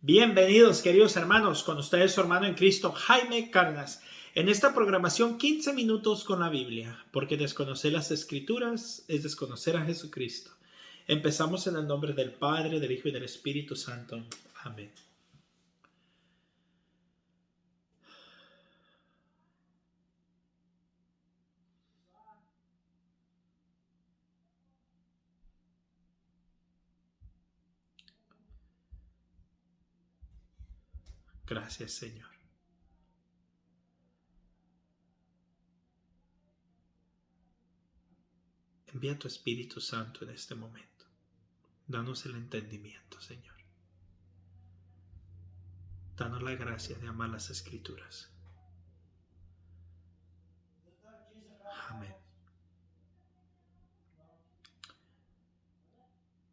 Bienvenidos, queridos hermanos, con ustedes su hermano en Cristo, Jaime Cárdenas. En esta programación, 15 minutos con la Biblia, porque desconocer las Escrituras es desconocer a Jesucristo. Empezamos en el nombre del Padre, del Hijo y del Espíritu Santo. Amén. Gracias, Señor. Envía tu Espíritu Santo en este momento. Danos el entendimiento, Señor. Danos la gracia de amar las Escrituras. Amén.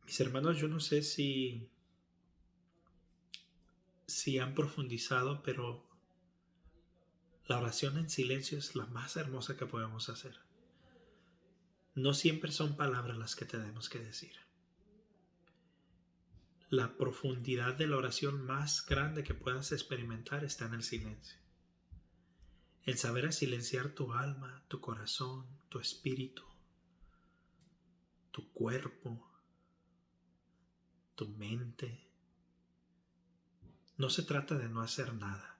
Mis hermanos, yo no sé si han profundizado, pero la oración en silencio es la más hermosa que podemos hacer. No siempre son palabras las que tenemos que decir. La profundidad de la oración más grande que puedas experimentar está en el silencio. El saber silenciar tu alma, tu corazón, tu espíritu, tu cuerpo, tu mente. No se trata de no hacer nada.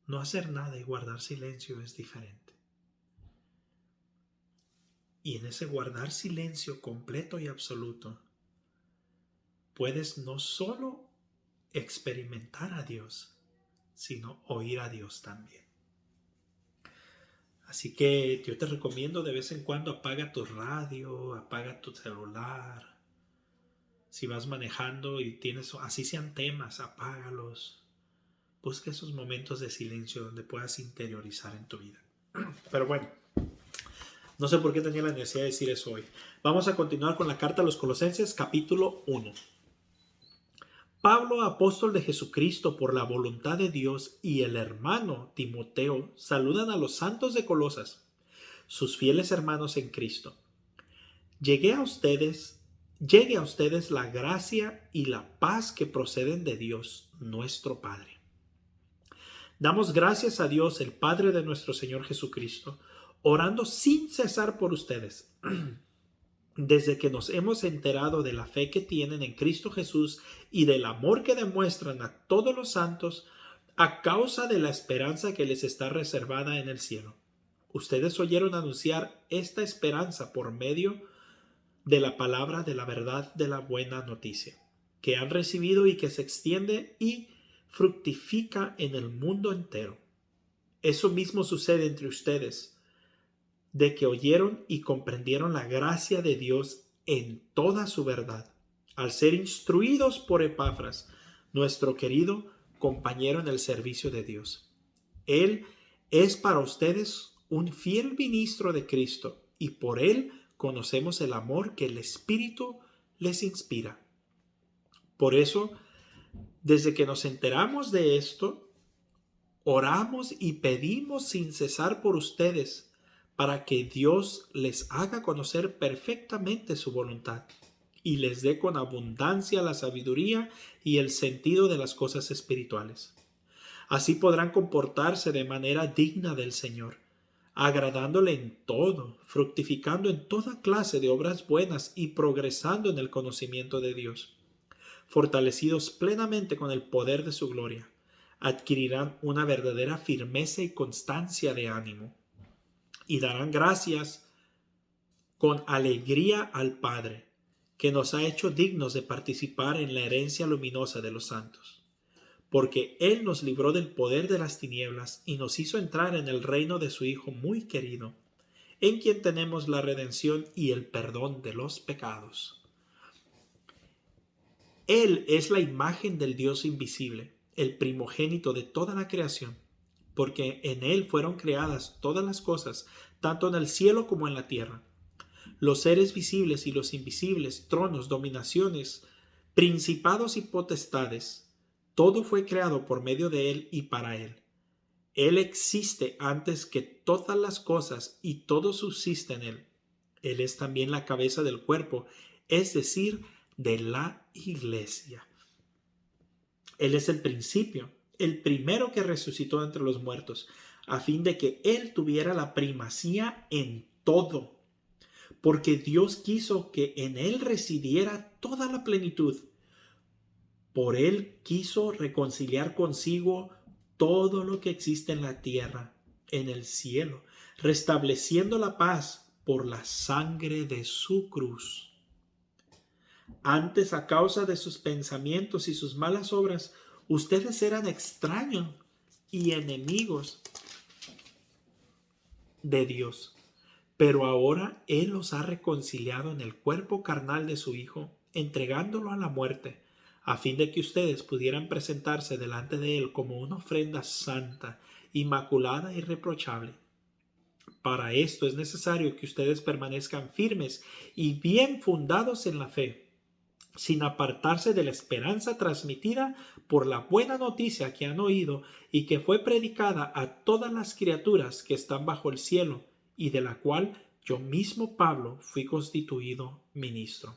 No hacer nada y guardar silencio es diferente. Y en ese guardar silencio completo y absoluto, puedes no solo experimentar a Dios, sino oír a Dios también. Así que yo te recomiendo de vez en cuando apaga tu radio, apaga tu celular. Si vas manejando y tienes, así sean temas, apágalos. Busca esos momentos de silencio donde puedas interiorizar en tu vida. Pero bueno, no sé por qué tenía la necesidad de decir eso hoy. Vamos a continuar con la carta a los Colosenses, capítulo 1. Pablo, apóstol de Jesucristo por la voluntad de Dios, y el hermano Timoteo saludan a los santos de Colosas, sus fieles hermanos en Cristo. Llegue a ustedes la gracia y la paz que proceden de Dios, nuestro Padre. Damos gracias a Dios, el Padre de nuestro Señor Jesucristo, orando sin cesar por ustedes. Desde que nos hemos enterado de la fe que tienen en Cristo Jesús y del amor que demuestran a todos los santos a causa de la esperanza que les está reservada en el cielo. Ustedes oyeron anunciar esta esperanza por medio de la palabra de la verdad de la buena noticia, que han recibido y que se extiende y fructifica en el mundo entero. Eso mismo sucede entre ustedes, de que oyeron y comprendieron la gracia de Dios en toda su verdad, al ser instruidos por Epafras, nuestro querido compañero en el servicio de Dios. Él es para ustedes un fiel ministro de Cristo, y por él conocemos el amor que el Espíritu les inspira. Por eso, desde que nos enteramos de esto, oramos y pedimos sin cesar por ustedes, para que Dios les haga conocer perfectamente su voluntad y les dé con abundancia la sabiduría y el sentido de las cosas espirituales. Así podrán comportarse de manera digna del Señor, agradándole en todo, fructificando en toda clase de obras buenas y progresando en el conocimiento de Dios. Fortalecidos plenamente con el poder de su gloria, adquirirán una verdadera firmeza y constancia de ánimo, y darán gracias con alegría al Padre, que nos ha hecho dignos de participar en la herencia luminosa de los santos, porque Él nos libró del poder de las tinieblas y nos hizo entrar en el reino de su Hijo muy querido, en quien tenemos la redención y el perdón de los pecados. Él es la imagen del Dios invisible, el primogénito de toda la creación, porque en Él fueron creadas todas las cosas, tanto en el cielo como en la tierra. Los seres visibles y los invisibles, tronos, dominaciones, principados y potestades, todo fue creado por medio de Él y para Él. Él existe antes que todas las cosas y todo subsiste en Él. Él es también la cabeza del cuerpo, es decir, de la iglesia. Él es el principio, el primero que resucitó entre los muertos, a fin de que Él tuviera la primacía en todo, porque Dios quiso que en Él residiera toda la plenitud. Por Él quiso reconciliar consigo todo lo que existe en la tierra, en el cielo, restableciendo la paz por la sangre de su cruz. Antes, a causa de sus pensamientos y sus malas obras, ustedes eran extraños y enemigos de Dios. Pero ahora Él los ha reconciliado en el cuerpo carnal de su Hijo, entregándolo a la muerte, a fin de que ustedes pudieran presentarse delante de Él como una ofrenda santa, inmaculada y irreprochable. Para esto es necesario que ustedes permanezcan firmes y bien fundados en la fe, sin apartarse de la esperanza transmitida por la buena noticia que han oído y que fue predicada a todas las criaturas que están bajo el cielo, y de la cual yo mismo, Pablo, fui constituido ministro.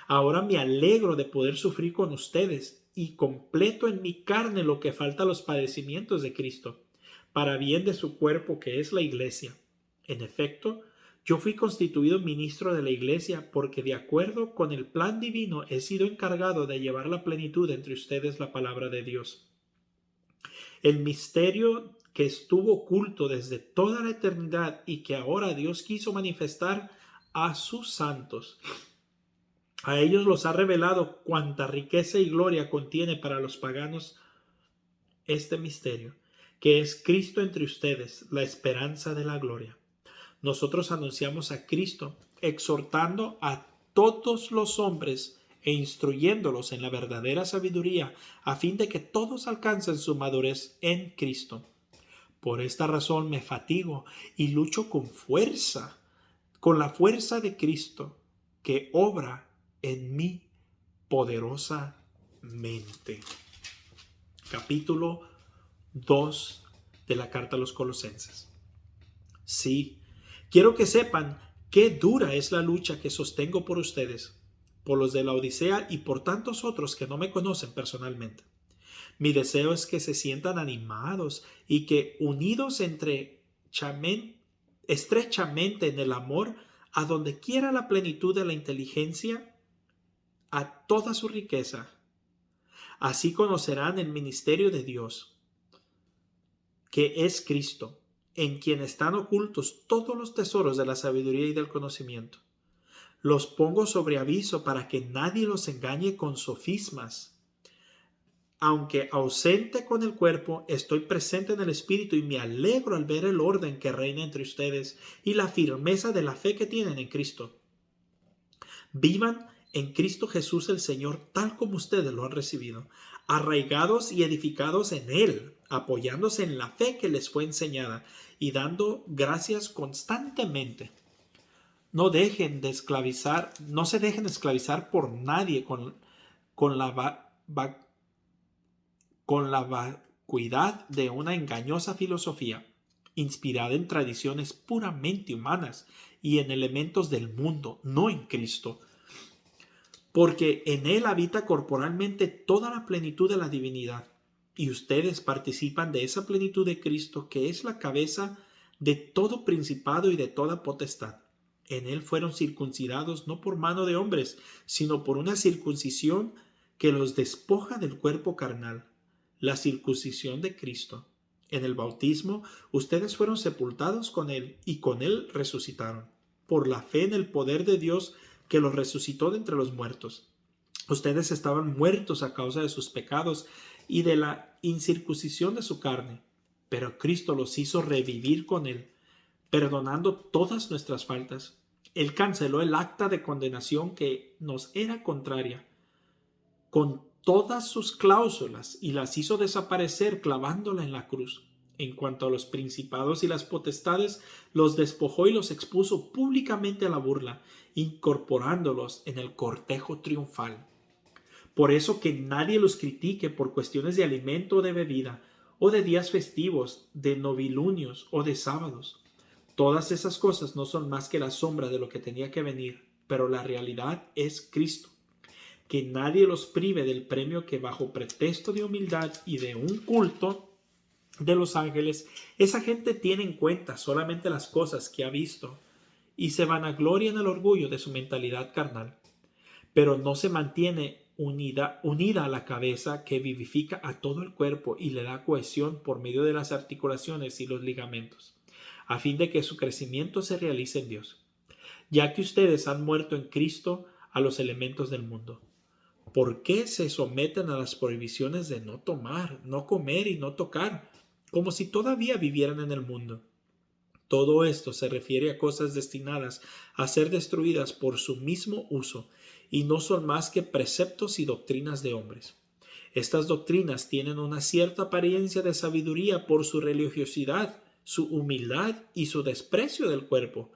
Ahora me alegro de poder sufrir con ustedes y completo en mi carne lo que falta a los padecimientos de Cristo, para bien de su cuerpo que es la Iglesia. En efecto, yo fui constituido ministro de la Iglesia porque de acuerdo con el plan divino he sido encargado de llevar la plenitud entre ustedes la palabra de Dios. El misterio que estuvo oculto desde toda la eternidad y que ahora Dios quiso manifestar a sus santos. A ellos los ha revelado cuánta riqueza y gloria contiene para los paganos este misterio, que es Cristo entre ustedes, la esperanza de la gloria. Nosotros anunciamos a Cristo, exhortando a todos los hombres e instruyéndolos en la verdadera sabiduría, a fin de que todos alcancen su madurez en Cristo. Por esta razón me fatigo y lucho con fuerza, con la fuerza de Cristo, que obra en mí poderosamente. Capítulo 2 de la carta a los Colosenses. Sí, quiero que sepan qué dura es la lucha que sostengo por ustedes, por los de la Odisea y por tantos otros que no me conocen personalmente. Mi deseo es que se sientan animados y que, unidos estrechamente en el amor, a donde quiera la plenitud de la inteligencia, a toda su riqueza. Así conocerán el ministerio de Dios, que es Cristo, en quien están ocultos todos los tesoros de la sabiduría y del conocimiento. Los pongo sobre aviso para que nadie los engañe con sofismas. Aunque ausente con el cuerpo, estoy presente en el espíritu y me alegro al ver el orden que reina entre ustedes y la firmeza de la fe que tienen en Cristo. Vivan en Cristo Jesús el Señor tal como ustedes lo han recibido, arraigados y edificados en Él, apoyándose en la fe que les fue enseñada y dando gracias constantemente. No se dejen esclavizar por nadie con la vacuidad de una engañosa filosofía, inspirada en tradiciones puramente humanas y en elementos del mundo, no en Cristo, porque en Él habita corporalmente toda la plenitud de la divinidad, y ustedes participan de esa plenitud de Cristo, que es la cabeza de todo principado y de toda potestad. En Él fueron circuncidados no por mano de hombres, sino por una circuncisión que los despoja del cuerpo carnal, la circuncisión de Cristo. En el bautismo, ustedes fueron sepultados con Él y con Él resucitaron, por la fe en el poder de Dios que los resucitó de entre los muertos. Ustedes estaban muertos a causa de sus pecados y de la incircuncisión de su carne, pero Cristo los hizo revivir con Él, perdonando todas nuestras faltas. Él canceló el acta de condenación que nos era contraria, con todas sus cláusulas, y las hizo desaparecer clavándola en la cruz. En cuanto a los principados y las potestades, los despojó y los expuso públicamente a la burla, incorporándolos en el cortejo triunfal. Por eso que nadie los critique por cuestiones de alimento o de bebida, o de días festivos, de novilunios o de sábados. Todas esas cosas no son más que la sombra de lo que tenía que venir, pero la realidad es Cristo. que nadie los prive del premio que bajo pretexto de humildad y de un culto de los ángeles, esa gente tiene en cuenta solamente las cosas que ha visto y se vanagloria en el orgullo de su mentalidad carnal, pero no se mantiene unida a la cabeza que vivifica a todo el cuerpo y le da cohesión por medio de las articulaciones y los ligamentos, a fin de que su crecimiento se realice en Dios, ya que ustedes han muerto en Cristo a los elementos del mundo. ¿Por qué se someten a las prohibiciones de no tomar, no comer y no tocar, como si todavía vivieran en el mundo? Todo esto se refiere a cosas destinadas a ser destruidas por su mismo uso y no son más que preceptos y doctrinas de hombres. Estas doctrinas tienen una cierta apariencia de sabiduría por su religiosidad, su humildad y su desprecio del cuerpo,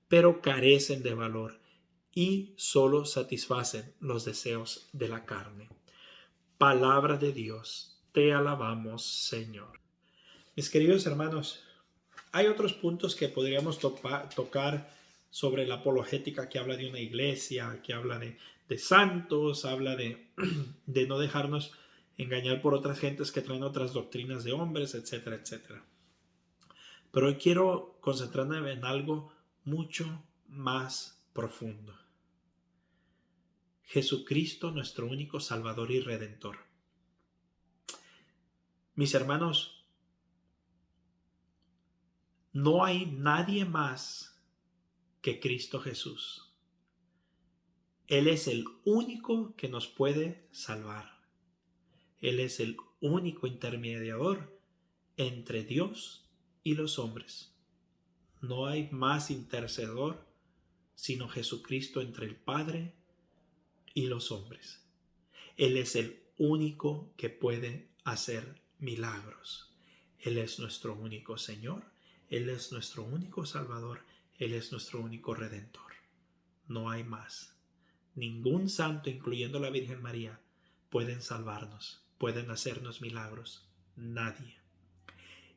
pero carecen de valor y solo satisfacen los deseos de la carne. Palabra de Dios, te alabamos, Señor. Mis queridos hermanos, hay otros puntos que podríamos tocar sobre la apologética, que habla de una iglesia, que habla de santos, habla de no dejarnos engañar por otras gentes que traen otras doctrinas de hombres, etcétera, etcétera. Pero hoy quiero concentrarme en algo mucho más profundo. Jesucristo, nuestro único Salvador y Redentor. Mis hermanos, no hay nadie más que Cristo Jesús. Él es el único que nos puede salvar. Él es el único intermediador entre Dios y los hombres. No hay más intercedor sino Jesucristo entre el Padre y los hombres. Él es el único que puede hacer milagros. Él es nuestro único Señor. Él es nuestro único Salvador. Él es nuestro único Redentor. No hay más. Ningún santo, incluyendo la Virgen María, pueden salvarnos, pueden hacernos milagros. Nadie.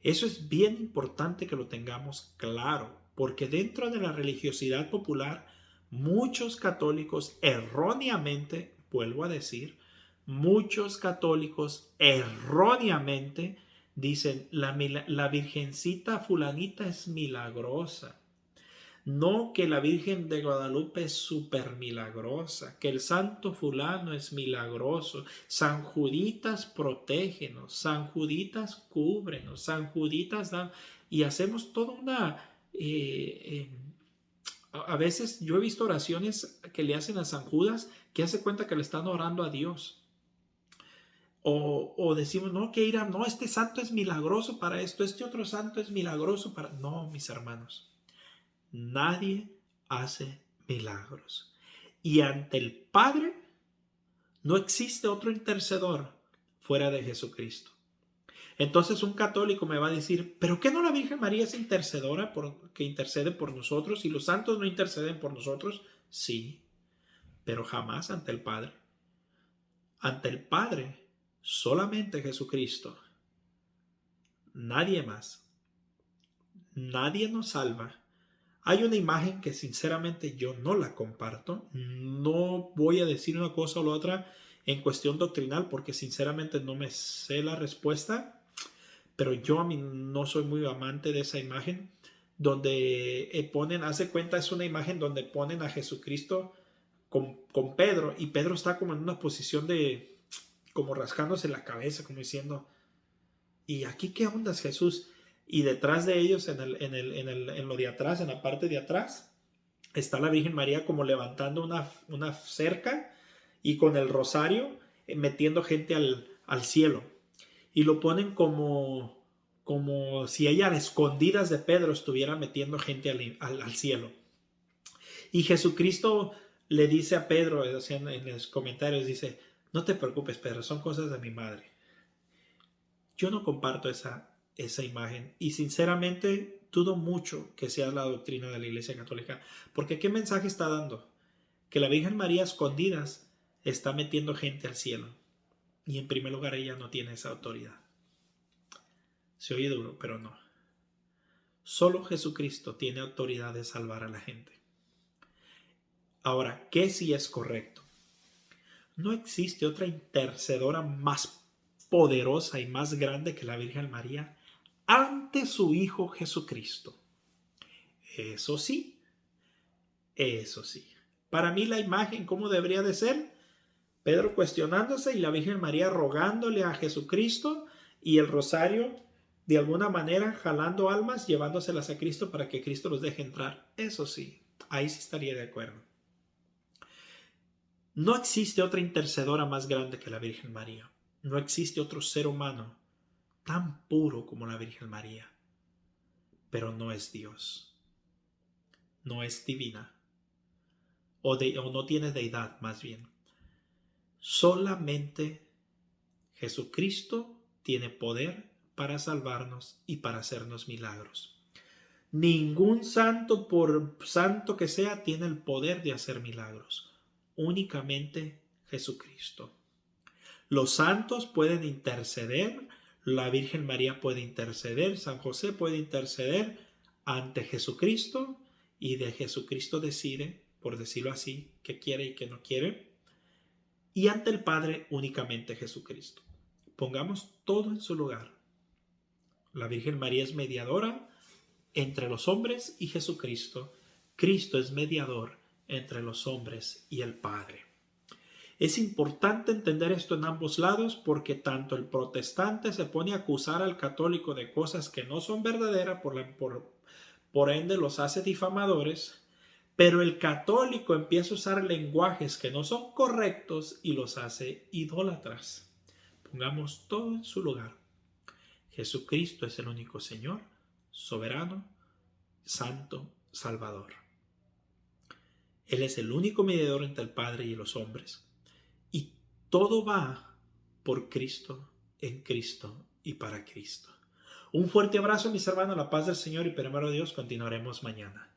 Eso es bien importante que lo tengamos claro, porque dentro de la religiosidad popular, muchos católicos erróneamente, vuelvo a decir, muchos católicos erróneamente dicen, la Virgencita fulanita es milagrosa. No, que la Virgen de Guadalupe es súper milagrosa, que el santo fulano es milagroso, San Juditas protégenos, San Juditas cúbrenos, San Juditas dan, y hacemos toda una... a veces yo he visto oraciones que le hacen a San Judas que hace cuenta que le están orando a Dios. O decimos, no, que irá, no, este santo es milagroso para esto, este otro santo es milagroso para... No, mis hermanos. Nadie hace milagros. Y ante el Padre no existe otro intercedor fuera de Jesucristo. Entonces un católico me va a decir, ¿pero qué no la Virgen María es intercedora que intercede por nosotros y los santos no interceden por nosotros? Sí, pero jamás ante el Padre. Ante el Padre, solamente Jesucristo. Nadie más. Nadie nos salva. Hay una imagen que sinceramente yo no la comparto. No voy a decir una cosa o la otra en cuestión doctrinal porque sinceramente no me sé la respuesta. Pero yo a mí no soy muy amante de esa imagen donde ponen, hace cuenta, es una imagen donde ponen a Jesucristo con Pedro y Pedro está como en una posición de, como rascándose la cabeza, como diciendo, ¿y aquí qué onda, Jesús? Y detrás de ellos, en lo de atrás, en la parte de atrás, está la Virgen María como levantando una cerca y con el rosario metiendo gente al cielo. Y lo ponen como si ella a escondidas de Pedro estuviera metiendo gente al cielo. Y Jesucristo le dice a Pedro, en los comentarios, dice, no te preocupes, Pedro, son cosas de mi madre. Yo no comparto esa imagen y sinceramente dudo mucho que sea la doctrina de la Iglesia Católica, porque ¿qué mensaje está dando? Que la Virgen María a escondidas está metiendo gente al cielo y en primer lugar ella no tiene esa autoridad. Se oye duro, pero no. Solo Jesucristo tiene autoridad de salvar a la gente. Ahora, ¿qué sí es correcto? No existe otra intercedora más poderosa y más grande que la Virgen María ante su Hijo Jesucristo. Eso sí, eso sí. Para mí la imagen, ¿cómo debería de ser? Pedro cuestionándose y la Virgen María rogándole a Jesucristo y el rosario de alguna manera jalando almas, llevándoselas a Cristo para que Cristo los deje entrar. Eso sí, ahí sí estaría de acuerdo. No existe otra intercedora más grande que la Virgen María. No existe otro ser humano tan puro como la Virgen María. Pero no es Dios. No es divina. O no tiene deidad, más bien. Solamente Jesucristo tiene poder para salvarnos y para hacernos milagros. Ningún santo, por santo que sea, tiene el poder de hacer milagros. Únicamente Jesucristo. Los santos pueden interceder, la Virgen María puede interceder, San José puede interceder ante Jesucristo y de Jesucristo decide, por decirlo así, qué quiere y qué no quiere. Y ante el Padre únicamente Jesucristo. Pongamos todo en su lugar. La Virgen María es mediadora entre los hombres y Jesucristo. Cristo es mediador entre los hombres y el Padre. Es importante entender esto en ambos lados porque tanto el protestante se pone a acusar al católico de cosas que no son verdaderas, por ende los hace difamadores, pero el católico empieza a usar lenguajes que no son correctos y los hace idólatras. Pongamos todo en su lugar. Jesucristo es el único Señor, soberano, santo, salvador. Él es el único mediador entre el Padre y los hombres. Y todo va por Cristo, en Cristo y para Cristo. Un fuerte abrazo, mis hermanos, la paz del Señor y primero Dios, continuaremos mañana.